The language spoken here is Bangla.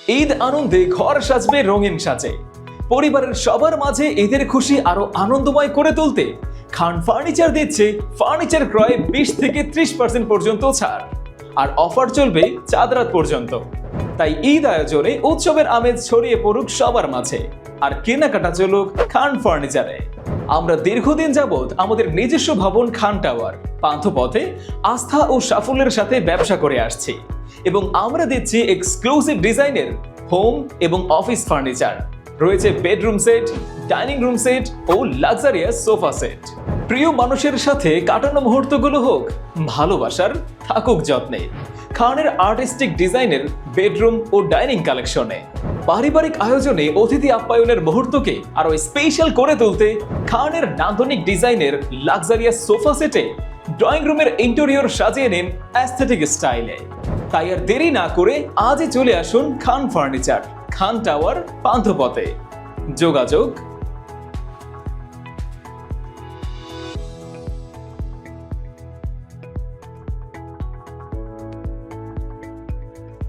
ঈদ আনন্দে ঘর সাজবে রঙিন সাজে। পরিবারের সবার মাঝে ঈদের খুশি আরো আনন্দময় করে তুলতে খান ফার্নিচার দিচ্ছে ফার্নিচার ক্রয়ে 20 থেকে 30% পর্যন্ত ছাড়। আর অফার চলবে চাঁদ রাত পর্যন্ত। তাই ঈদ আয়োজনে উৎসবের আমেজ ছড়িয়ে পড়ুক সবার মাঝে, আর কেনাকাটা চলুক খান ফার্নিচারে। আমরা দীর্ঘদিন যাবৎ আমাদের নিজস্ব ভবন খান টাওয়ার পান্থপথে আস্থা ও সাফল্যের সাথে ব্যবসা করে আসছি, এবং আমরা দিচ্ছি এক্সক্লুসিভ ডিজাইনের হোম এবং অফিস ফার্নিচার। রয়েছে bedroom set, dining room set ও লাক্সারিয়াস সোফা সেট। প্রিয় মানুষের সাথে কাটানো মুহূর্তগুলো হোক ভালোবাসার, থাকুক যত্নে খানের আর্টিস্টিক ডিজাইনের বেডরুম ও ডাইনিং কালেকশনে। পারিবারিক আয়োজনে অতিথি আপ্যায়নের মুহূর্তকে আরো স্পেশাল করে তুলতে খানের নান্দনিক ডিজাইনের লাক্সারিয়াস সোফা সেটে ড্রয়িং রুমের ইন্টেরিয়র সাজিয়ে নিন অ্যাস্থেটিক স্টাইলে। তাই আর দেরি না করে আজই চলে আসুন খান ফার্নিচার, খান টাওয়ার, পান্থপথে। যোগাযোগ